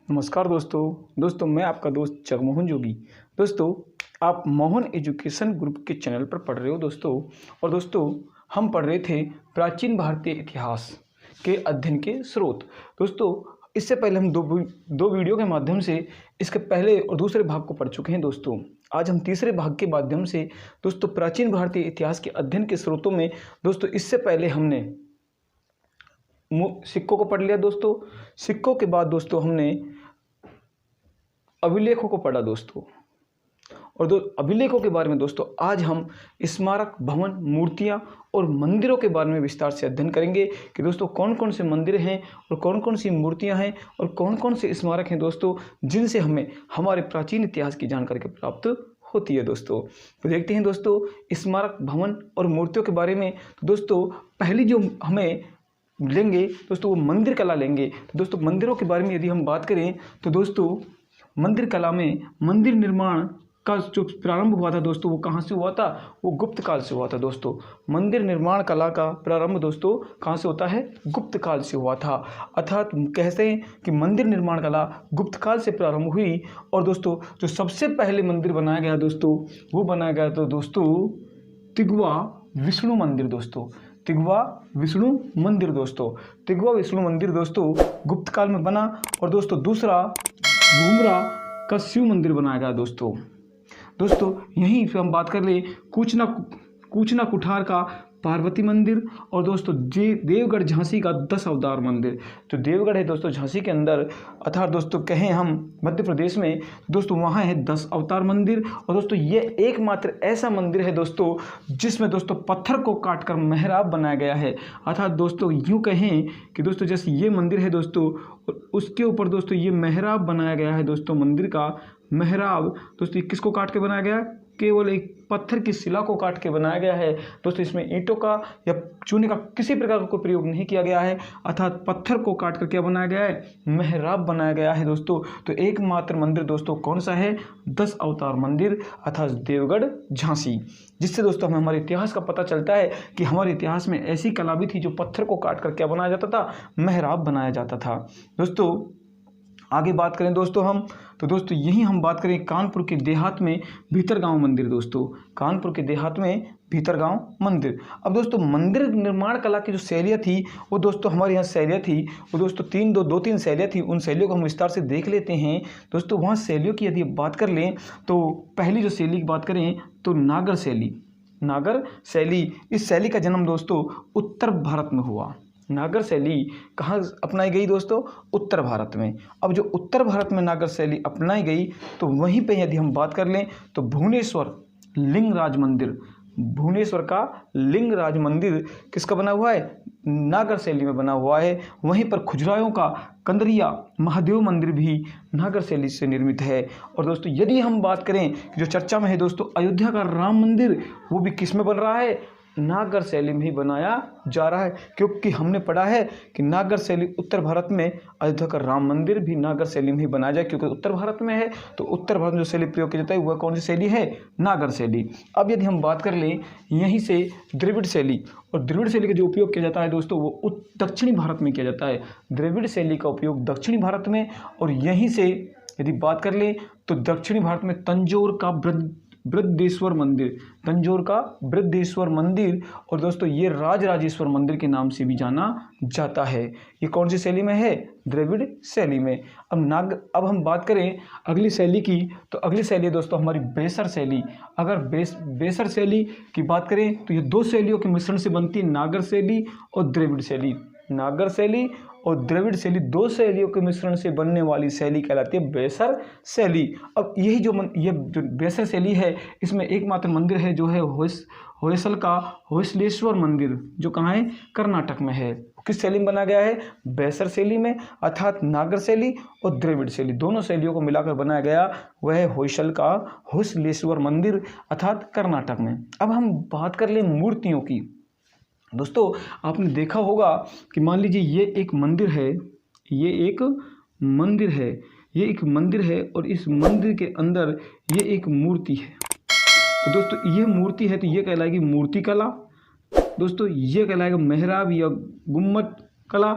नमस्कार दोस्तों मैं आपका दोस्त जगमोहन जोगी। दोस्तों, आप मोहन एजुकेशन ग्रुप के चैनल पर पढ़ रहे हो दोस्तों। और दोस्तों, हम पढ़ रहे थे प्राचीन भारतीय इतिहास के अध्ययन के स्रोत। दोस्तों, इससे पहले हम दो वीडियो के माध्यम से इसके पहले और दूसरे भाग को पढ़ चुके हैं दोस्तों। आज हम तीसरे भाग के माध्यम से दोस्तों प्राचीन भारतीय इतिहास के अध्ययन के स्रोतों में दोस्तों इससे पहले हमने सिक्कों को पढ़ लिया दोस्तों। सिक्कों के बाद दोस्तों हमने अभिलेखों को पढ़ा दोस्तों। और अभिलेखों के बारे में दोस्तों आज हम स्मारक, भवन, मूर्तियां और मंदिरों के बारे में विस्तार से अध्ययन करेंगे कि दोस्तों कौन कौन से मंदिर हैं और कौन कौन सी मूर्तियां हैं और कौन कौन से स्मारक हैं दोस्तों, जिनसे हमें हमारे प्राचीन इतिहास की जानकारी प्राप्त होती है दोस्तों। तो देखते हैं दोस्तों स्मारक, भवन और मूर्तियों के बारे में। तो दोस्तों पहली जो हमें लेंगे दोस्तों वो मंदिर कला लेंगे। तो दोस्तों मंदिरों के बारे में यदि हम बात करें तो दोस्तों मंदिर कला में मंदिर निर्माण का जो प्रारंभ हुआ था दोस्तों वो कहाँ से हुआ था? वो गुप्त काल से हुआ था दोस्तों। मंदिर निर्माण कला का प्रारंभ दोस्तों कहाँ से होता है? गुप्त काल से हुआ था। अर्थात कहते हैं कि मंदिर निर्माण कला गुप्त काल से प्रारंभ हुई। और दोस्तों जो सबसे पहले मंदिर बनाया गया दोस्तों वो बनाया गया था दोस्तों तिगवा विष्णु मंदिर दोस्तों। तिगवा विष्णु मंदिर दोस्तों। तिगवा विष्णु मंदिर दोस्तों गुप्त काल में बना। और दोस्तों दूसरा घूमरा का शिव मंदिर बनाया गया दोस्तों। यहीं पे हम बात कर ले कूचना कुठार का पार्वती मंदिर। और दोस्तों देवगढ़ झांसी का 10 अवतार मंदिर। जो देवगढ़ है दोस्तों झांसी के अंदर, अर्थात दोस्तों कहें हम मध्य प्रदेश में, दोस्तों वहाँ है 10 अवतार मंदिर। और दोस्तों ये एकमात्र ऐसा मंदिर है दोस्तों जिसमें दोस्तों पत्थर को काटकर मेहराब बनाया गया है। अर्थात दोस्तों यूँ कहें कि दोस्तों जैसे ये मंदिर है दोस्तों उसके ऊपर दोस्तों ये मेहराब बनाया गया है दोस्तों। मंदिर का मेहराब दोस्तों किसको काट के बनाया गया है? केवल एक पत्थर की शिला को काट के बनाया गया है दोस्तों। इसमें ईंटों का या चूने का किसी प्रकार का कोई प्रयोग नहीं किया गया है। अर्थात पत्थर को काट कर क्या बनाया गया है? मेहराब बनाया गया है दोस्तों। तो एकमात्र मंदिर दोस्तों कौन सा है? 10 अवतार मंदिर अर्थात देवगढ़ झांसी। जिससे दोस्तों हमें हमारे इतिहास का पता चलता है कि हमारे इतिहास में ऐसी कला भी थी जो पत्थर को काट कर क्या बनाया जाता था? मेहराब बनाया जाता था दोस्तों। आगे बात करें दोस्तों हम तो दोस्तों यही हम बात करें कानपुर के देहात में भीतरगांव मंदिर दोस्तों। कानपुर के देहात में भीतरगांव मंदिर। अब दोस्तों मंदिर निर्माण कला की जो शैलियाँ थी वो दोस्तों हमारे यहाँ शैलियाँ थी वो दोस्तों दो तीन शैलियाँ थी। उन शैलियों को हम विस्तार से देख लेते हैं दोस्तों। वहाँ शैलियों की यदि बात कर लें तो पहली जो शैली की बात करें तो नागर शैली। नागर शैली, इस शैली का जन्म दोस्तों उत्तर भारत में हुआ। नागर शैली कहाँ अपनाई गई दोस्तों? उत्तर भारत में। अब जो उत्तर भारत में नागर शैली अपनाई गई तो वहीं पे यदि हम बात कर लें तो भुवनेश्वर लिंगराज मंदिर, भुवनेश्वर का लिंगराज मंदिर किसका बना हुआ है? नागर शैली में बना हुआ है। वहीं पर खुजराहों का कंदरिया महादेव मंदिर भी नागर शैली से निर्मित है। और दोस्तों यदि हम बात करें कि जो चर्चा में है दोस्तों अयोध्या का राम मंदिर, वो भी किस में बन रहा है? नागर शैली में ही बनाया जा रहा है। क्योंकि हमने पढ़ा है कि नागर शैली उत्तर भारत में, अयोध्या का राम मंदिर भी नागर शैली में ही बनाया जाए क्योंकि उत्तर भारत में है। तो उत्तर भारत में जो शैली प्रयोग की जाता है वह कौन सी शैली है? नागर शैली। अब यदि हम बात कर लें यहीं से द्रविड़ शैली, और द्रविड़ शैली का जो उपयोग किया जाता है दोस्तों वो दक्षिणी भारत में किया जाता है। द्रविड़ शैली का उपयोग दक्षिणी भारत में। और यहीं से यदि बात कर लें तो दक्षिणी भारत में तंजौर का बृहदेश्वर मंदिर, तंजौर का बृहदेश्वर मंदिर। और दोस्तों ये राजराजेश्वर मंदिर के नाम से भी जाना जाता है। ये कौन सी शैली में है? द्रविड़ शैली में। अब हम बात करें अगली शैली की तो अगली शैली दोस्तों हमारी बेसर शैली। अगर बेसर शैली की बात करें तो ये दो शैलियों के मिश्रण से बनती है, नागर शैली और द्रविड़ शैली। नागर शैली और द्रविड़ शैली दो शैलियों के मिश्रण से बनने वाली शैली कहलाती है बेसर शैली। अब यही ये जो बेसर शैली है इसमें एकमात्र मंदिर है जो है होयसल का होयसलेश्वर मंदिर, जो कहाँ है? कर्नाटक में है। किस शैली में बना गया है? बेसर शैली में। अर्थात नागर शैली और द्रविड़ शैली दोनों शैलियों को मिलाकर बनाया गया वह है होयसल का होयसलेश्वर मंदिर अर्थात कर्नाटक में। अब हम बात कर लें मूर्तियों की। दोस्तों आपने देखा होगा कि मान लीजिए ये एक मंदिर है, ये एक मंदिर है और इस मंदिर के अंदर ये एक मूर्ति है। तो दोस्तों ये मूर्ति है तो ये कहलाएगी मूर्ति कला। दोस्तों ये कहलाएगा मेहराब या गुम्मट कला।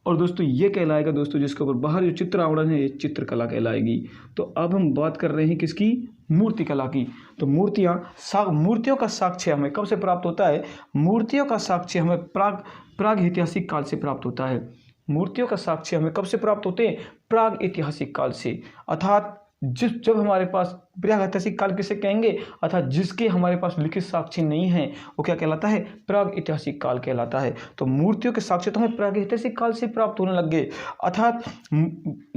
और दोस्तों ये कहलाएगा दोस्तों जिसके ऊपर बाहर जो चित्र आवरण है ये चित्रकला कहलाएगी। तो अब हम बात कर रहे हैं किसकी, मूर्तिकला की। तो मूर्तियों का साक्ष्य हमें कब से प्राप्त होता है, मूर्तियों का साक्ष्य हमें प्राग ऐतिहासिक काल से प्राप्त होता है। मूर्तियों का साक्ष्य हमें कब से प्राप्त होते हैं, प्राग ऐतिहासिक काल से। अर्थात जब हमारे पास प्राग ऐतिहासिक काल किसे कहेंगे, अर्थात जिसके हमारे पास लिखित साक्ष्य नहीं है वो क्या कहलाता है, प्राग ऐतिहासिक काल कहलाता है। तो मूर्तियों के साक्ष्य तो हमें प्राग ऐतिहासिक काल से प्राप्त होने लग गए। अर्थात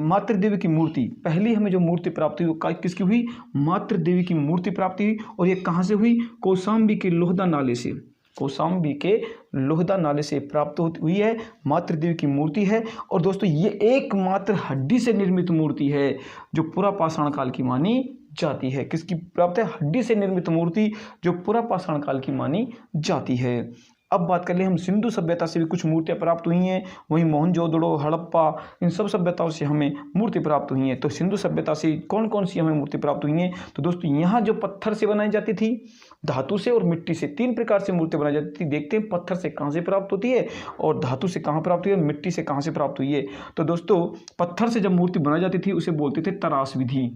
मातृ देवी की मूर्ति, पहली हमें जो मूर्ति प्राप्त हुई वो किसकी हुई, मातृ देवी की मूर्ति प्राप्ति हुई। और ये कहाँ से हुई, कौशाम्बी के लोहदा नाले से, कौशाम्बी के लोहदा नाले से प्राप्त हुई है, मातृ देवी की मूर्ति है। और दोस्तों ये एकमात्र हड्डी से निर्मित मूर्ति है जो पूरा पाषाण काल की मानी जाती है। किसकी प्राप्त है, हड्डी से निर्मित मूर्ति जो पूरा पाषाण काल की मानी जाती है। अब बात कर ले हम सिंधु सभ्यता से भी कुछ मूर्तियां प्राप्त हुई हैं, वहीं मोहनजोदड़ो, हड़प्पा, इन सब सभ्यताओं से हमें मूर्ति प्राप्त हुई हैं। तो सिंधु सभ्यता से कौन कौन सी हमें मूर्ति प्राप्त हुई हैं, तो दोस्तों यहाँ जो पत्थर से बनाई जाती थी, धातु से और मिट्टी से, तीन प्रकार से मूर्ति बनाई जाती थी। देखते हैं पत्थर से कहाँ से प्राप्त होती है और धातु से कहाँ प्राप्त हुई है, मिट्टी से कहाँ से प्राप्त हुई है। तो दोस्तों पत्थर से जब मूर्ति बनाई जाती थी उसे बोलते थे तराश विधि।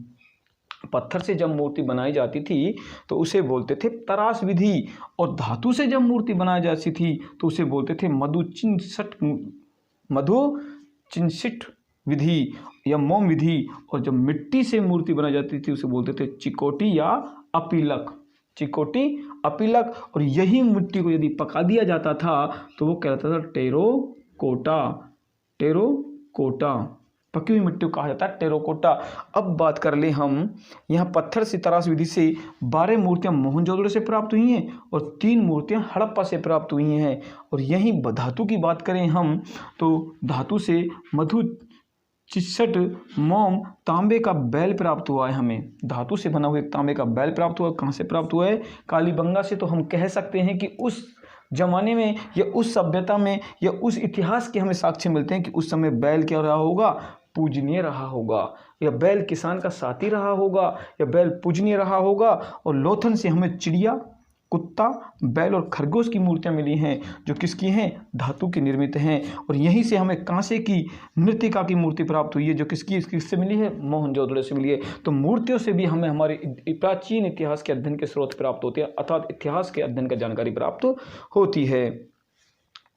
पत्थर से जब मूर्ति बनाई जाती थी तो उसे बोलते थे तराश विधि, और धातु से जब मूर्ति बनाई जाती थी तो उसे बोलते थे मधुचिंसिट विधि या मोम विधि। और जब मिट्टी से मूर्ति बनाई जाती थी उसे बोलते थे चिकोटी या अपीलक, चिकोटी अपीलक। और यही मिट्टी को यदि पका दिया जाता था तो वो कहलाता था टेरोकोटा, टेरोकोटा, पकी हुई मिट्टी को कहा जाता है टेरोकोटा। अब बात कर ले हम यहाँ पत्थर से तराश विधि से 12 मूर्तियाँ मोहनजोदड़ो से प्राप्त हुई हैं और 3 मूर्तियाँ हड़प्पा से प्राप्त हुई हैं। और यहीं धातु की बात करें हम तो धातु से मधुचिंसिट, मोम, तांबे का बैल प्राप्त हुआ है हमें। धातु से बना हुआ एक तांबे का बैल प्राप्त हुआ। कहाँ से प्राप्त हुआ है, कालीबंगा से। तो हम कह सकते हैं कि उस जमाने में या उस सभ्यता में या उस इतिहास के हमें साक्ष्य मिलते हैं कि उस समय बैल क्या रहा होगा, पूजनीय रहा होगा, या बैल किसान का साथी रहा होगा, या बैल पूजनीय रहा होगा। और लोथन से हमें चिड़िया, कुत्ता, बैल और खरगोश की मूर्तियां मिली हैं जो किसकी हैं, धातु की निर्मित हैं। और यहीं से हमें कांसे की नृत्यिका की मूर्ति प्राप्त हुई है जो किससे मिली है, मोहनजोदड़ो से मिली है। तो मूर्तियों से भी हमें हमारे प्राचीन इतिहास के अध्ययन के स्रोत प्राप्त होते हैं, अर्थात इतिहास के अध्ययन का जानकारी प्राप्त होती है।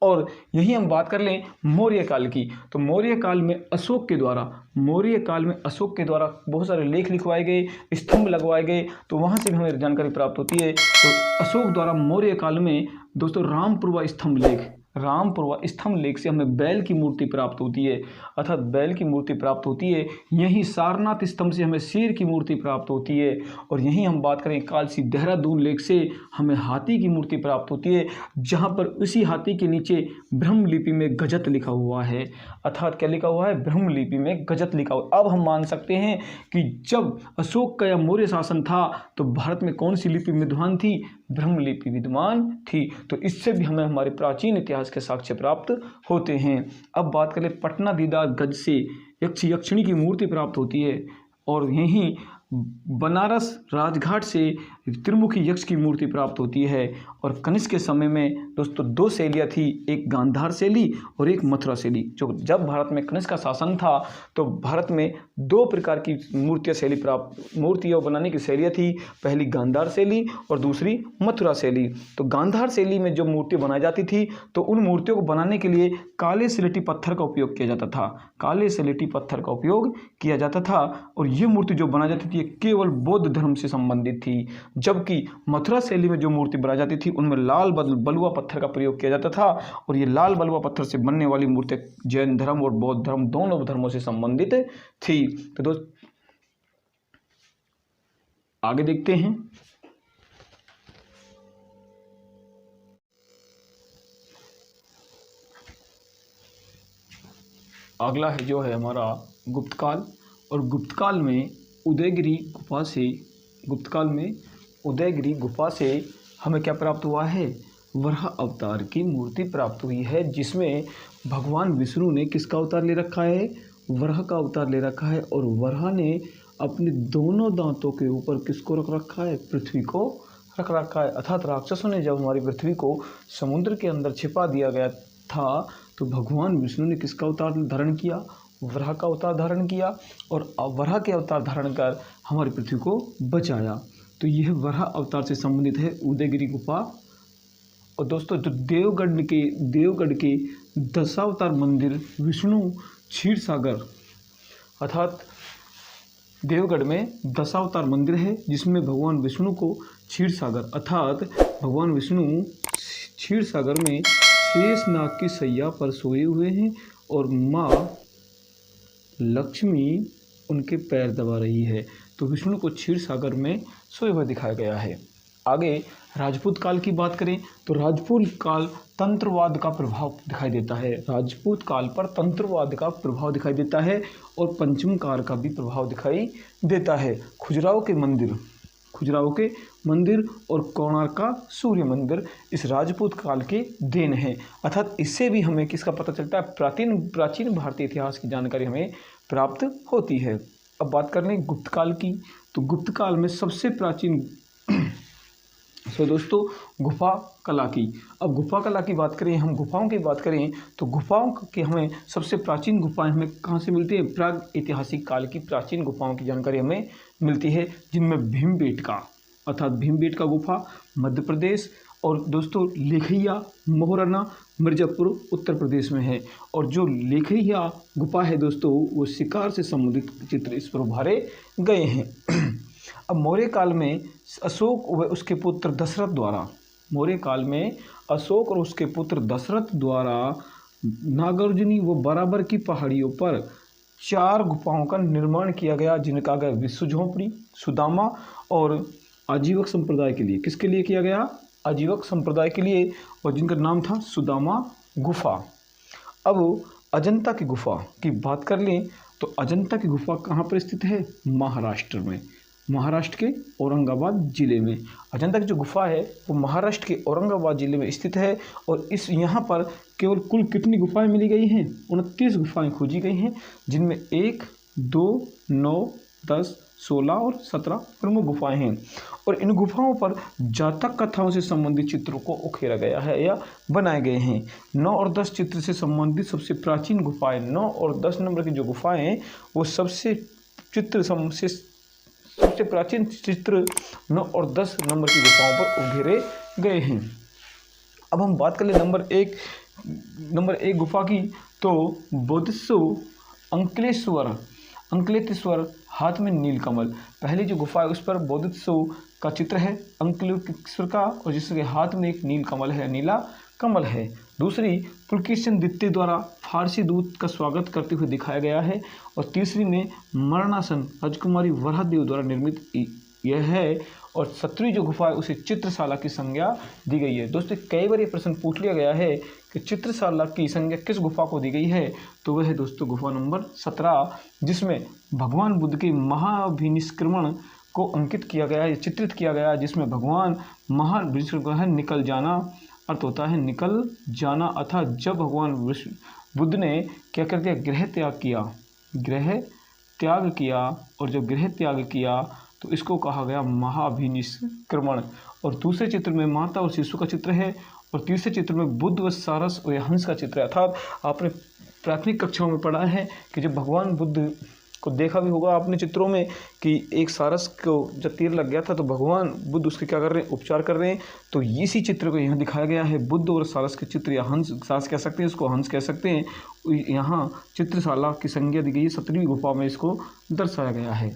और यही हम बात कर लें मौर्य काल की। तो मौर्य काल में अशोक के द्वारा बहुत सारे लेख लिखवाए गए, स्तंभ लगवाए गए, तो वहाँ से भी हमें जानकारी प्राप्त होती है। तो अशोक द्वारा मौर्य काल में दोस्तों रामपुरवा स्तंभ लेख से हमें बैल की मूर्ति प्राप्त होती है, अर्थात बैल की मूर्ति प्राप्त होती है। यहीं सारनाथ स्तंभ से हमें शेर की मूर्ति प्राप्त होती है। और यहीं हम बात करें कालसी देहरादून लेख से हमें हाथी की मूर्ति प्राप्त होती है, जहाँ पर उसी हाथी के नीचे ब्रह्म लिपि में गजत लिखा हुआ है, अर्थात क्या लिखा हुआ है, ब्रह्म लिपि में गजत लिखा हुआ। अब हम मान सकते हैं कि जब अशोक का या मौर्य शासन था तो भारत में कौन सी लिपि विद्वान थी, ब्रह्म लिपि विद्वान थी। तो इससे भी हमें हमारे प्राचीन इतिहास के साक्ष्य प्राप्त होते हैं। अब बात करें पटना दीदार गज से यक्षिणी की मूर्ति प्राप्त होती है। और यहीं बनारस राजघाट से त्रिमुखी यक्ष की मूर्ति प्राप्त होती है। और कनिष्क के समय में दोस्तों 2 शैलियाँ थी, एक गांधार शैली और एक मथुरा शैली। जो जब भारत में कनिष्क का शासन था तो भारत में 2 प्रकार की मूर्तियाँ बनाने की शैलियाँ थी, पहली गांधार शैली और दूसरी मथुरा शैली। तो गांधार शैली में जो मूर्ति बनाई जाती थी तो उन मूर्तियों को बनाने के लिए काले स्लेटी पत्थर का उपयोग किया जाता था, और ये मूर्ति जो बनाई जाती थी ये केवल बौद्ध धर्म से संबंधित थी। जबकि मथुरा शैली में जो मूर्ति बनाई जाती थी उनमें लाल बलुआ पत्थर का प्रयोग किया जाता था, और ये लाल बलुआ पत्थर से बनने वाली मूर्ति जैन धर्म और बौद्ध धर्म दोनों धर्मों से संबंधित थी। तो दोस्त आगे देखते हैं। अगला है जो है हमारा गुप्तकाल। और गुप्तकाल में उदयगिरी गुफा से हमें क्या प्राप्त हुआ है, वराह अवतार की मूर्ति प्राप्त हुई है, जिसमें भगवान विष्णु ने किसका अवतार ले रखा है, वराह का अवतार ले रखा है। और वराह ने अपने दोनों दांतों के ऊपर किसको रख रखा है, पृथ्वी को रख रखा है। अर्थात राक्षसों ने जब हमारी पृथ्वी को समुद्र के अंदर छिपा दिया गया था तो भगवान विष्णु ने किसका अवतार धारण किया? वराह का अवतार धारण किया और वराह के अवतार धारण कर हमारी पृथ्वी को बचाया। तो यह वराह अवतार से संबंधित है उदयगिरी गुफा। और दोस्तों जो देवगढ़ के दशावतार मंदिर विष्णु क्षीर सागर, अर्थात देवगढ़ में दशावतार मंदिर है जिसमें भगवान विष्णु को क्षीर सागर अर्थात भगवान विष्णु क्षीर सागर में शेषनाग की सैया पर सोए हुए हैं और माँ लक्ष्मी उनके पैर दबा रही है। तो विष्णु को क्षीर सागर में सोए हुए दिखाया गया है। आगे राजपूत काल की बात करें तो राजपूत काल तंत्रवाद का प्रभाव दिखाई देता है। राजपूत काल पर तंत्रवाद का प्रभाव दिखाई देता है और पंचम काल का भी प्रभाव दिखाई देता है। खजुराहो के मंदिर और कोणार्क का सूर्य मंदिर इस राजपूत काल के देन है। अर्थात इससे भी हमें किसका पता चलता है? प्राचीन भारतीय इतिहास की जानकारी हमें प्राप्त होती है। अब बात कर लें गुप्त काल की, तो गुप्त काल में सबसे प्राचीन दोस्तों गुफा कला की। अब गुफा कला की बात करें, हम गुफाओं की बात करें तो गुफाओं की हमें सबसे प्राचीन गुफाएं हमें कहाँ से मिलती है? प्राग ऐतिहासिक काल की प्राचीन गुफाओं की जानकारी हमें मिलती है, जिनमें भीमबेटका गुफा मध्य प्रदेश और दोस्तों लेखैया मोहराना मिर्ज़ापुर उत्तर प्रदेश में है। और जो लेखैया गुफा है दोस्तों वो शिकार से संबंधित चित्र इस पर उभारे गए हैं। अब मौर्य काल में अशोक व उसके पुत्र दशरथ द्वारा नागार्जुनी व बराबर की पहाड़ियों पर 4 गुफाओं का निर्माण किया गया, जिनका गया विश्व झोंपड़ी, सुदामा और आजीवक संप्रदाय के लिए। किसके लिए किया गया? आजीवक संप्रदाय के लिए, और जिनका नाम था सुदामा गुफा। अब अजंता की गुफा की बात कर लें तो अजंता की गुफा कहाँ पर स्थित है? महाराष्ट्र में, महाराष्ट्र के औरंगाबाद जिले में। अजंता की जो गुफा है वो महाराष्ट्र के औरंगाबाद जिले में स्थित है। और यहाँ पर केवल कुल कितनी गुफाएं मिली गई हैं? 29 गुफाएं खोजी गई हैं, जिनमें 1, 2, 9, 10, 16 और 17 प्रमुख गुफाएं हैं। और इन गुफाओं पर जातक कथाओं से संबंधित चित्रों को उकेरा गया है या बनाए गए हैं। 9 और 10 चित्र से संबंधित सबसे प्राचीन गुफाएं, 9 और 10 नंबर की जो गुफाएं हैं वो सबसे प्राचीन चित्र 9 और 10 नंबर की गुफाओं पर उकेरे गए हैं। अब हम बात कर ले नंबर एक गुफा की, तो बोधिसत्व अंकलेश्वर हाथ में नीलकमल। पहली जो गुफा है उस पर बोधिसत्व का चित्र है अंकलेश्वर का, और जिसके हाथ में एक नीलकमल है, नीला कमल है। दूसरी पुलकेशिन द्वितीय द्वारा फारसी दूत का स्वागत करते हुए दिखाया गया है। और तीसरी में मरणासन राजकुमारी वराहदेव द्वारा निर्मित यह है। और 17वीं जो गुफा है उसे चित्रशाला की संज्ञा दी गई है। दोस्तों कई बार ये प्रश्न पूछ लिया गया है कि चित्रशाला की संज्ञा किस गुफा को दी गई है, तो वह है दोस्तों गुफा नंबर 17, जिसमें भगवान बुद्ध के महाभिनिष्क्रमण को अंकित किया गया है, चित्रित किया गया है, जिसमें भगवान महाभिनिष्क्रमण निकल जाना अर्थ होता है निकल जाना। अर्थात जब भगवान बुद्ध ने क्या कर दिया? गृह त्याग किया। और जब गृह त्याग किया तो इसको कहा गया महाभिनिष्क्रमण। और दूसरे चित्र में माता और शिशु का चित्र है, और तीसरे चित्र में बुद्ध व सारस और हंस का चित्र है। अर्थात आपने प्राथमिक कक्षाओं में पढ़ा है कि जब भगवान बुद्ध को देखा भी होगा आपने चित्रों में कि एक सारस को जब तीर लग गया था तो भगवान बुद्ध उसके क्या कर रहे हैं? उपचार कर रहे हैं। तो इसी चित्र को यहाँ दिखाया गया है, बुद्ध और सारस के चित्र, या हंस सारस कह सकते हैं, इसको हंस कह सकते हैं। यहाँ चित्रशाला की संज्ञा दी गई है, 17वीं गुफा में इसको दर्शाया गया है।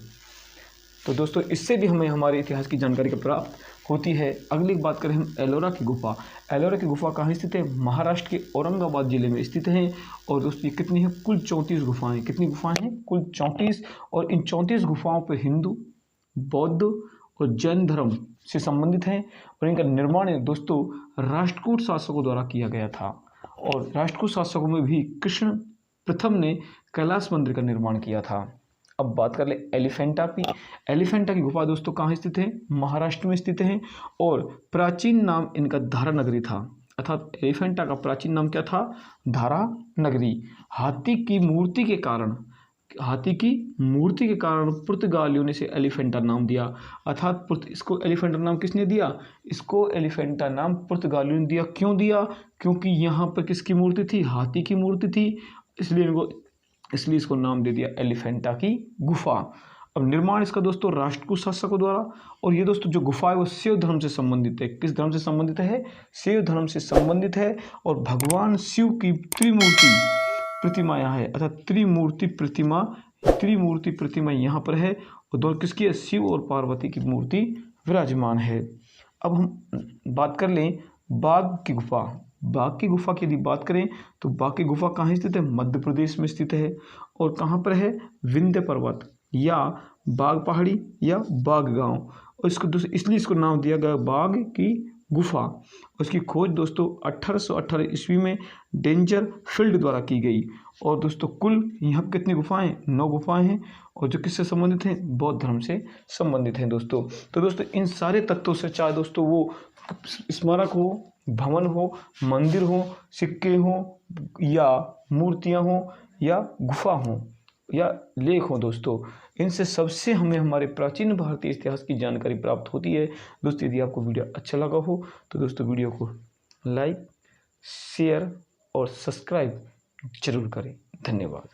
तो दोस्तों इससे भी हमें हमारे इतिहास की जानकारी का प्राप्त होती है। अगली बात करें हम एलोरा की गुफा। एलोरा की गुफा कहाँ स्थित है? महाराष्ट्र के औरंगाबाद जिले में स्थित है। और दोस्तों ये कितनी है? कुल 34 गुफाएं। कितनी गुफाएं हैं? कुल 34। और इन 34 गुफाओं पर हिंदू, बौद्ध और जैन धर्म से संबंधित हैं। और इनका निर्माण दोस्तों राष्ट्रकूट शासकों द्वारा किया गया था। और राष्ट्रकूट शासकों में भी कृष्ण प्रथम ने कैलाश मंदिर का निर्माण किया था। अब बात कर ले एलिफेंटा की। एलिफेंटा की गुफा दोस्तों कहाँ स्थित है? महाराष्ट्र में स्थित है। और प्राचीन नाम इनका धारा नगरी था। अर्थात एलिफेंटा का प्राचीन नाम क्या था? धारा नगरी। हाथी की मूर्ति के कारण हाथी की मूर्ति के कारण पुर्तगालियों ने इसे एलिफेंटा नाम दिया। अर्थात इसको एलिफेंटा नाम किसने दिया? इसको एलिफेंटा नाम पुर्तगालियों ने दिया। क्यों दिया? क्योंकि यहाँ पर किसकी मूर्ति थी? हाथी की मूर्ति थी, इसलिए इसको नाम दे दिया एलिफेंटा की गुफा। अब निर्माण इसका दोस्तों राष्ट्रकूट शासकों द्वारा, और ये दोस्तों जो गुफा है वो शैव धर्म से संबंधित है। किस धर्म से संबंधित है? शैव धर्म से संबंधित है। और भगवान शिव की त्रिमूर्ति प्रतिमा यहाँ है, अर्थात त्रिमूर्ति प्रतिमा यहाँ पर है। और दोनों किसकी है? शिव और पार्वती की मूर्ति विराजमान है। अब हम बात कर लें बाघ की गुफा। बाघ की गुफा की यदि बात करें तो बाघ की गुफा कहाँ स्थित है? मध्य प्रदेश में स्थित है। और कहाँ पर है? विंध्य पर्वत या बाघ पहाड़ी या बाघ गांव। और इसलिए इसको नाम दिया गया बाघ की गुफा। उसकी खोज दोस्तों 1818 ईस्वी में डेंजर फील्ड द्वारा की गई। और दोस्तों कुल यहाँ कितनी गुफाएं? 9 गुफाएं हैं, और जो किससे संबंधित हैं? बौद्ध धर्म से संबंधित हैं दोस्तों। तो दोस्तों इन सारे तत्वों से, चाहे दोस्तों वो स्मारक हो, भवन हो, मंदिर हो, सिक्के हो, या मूर्तियाँ हो, या गुफा हो, या लेख हो दोस्तों, इनसे सबसे हमें हमारे प्राचीन भारतीय इतिहास की जानकारी प्राप्त होती है। दोस्तों यदि आपको वीडियो अच्छा लगा हो तो दोस्तों वीडियो को लाइक, शेयर और सब्सक्राइब जरूर करें। धन्यवाद।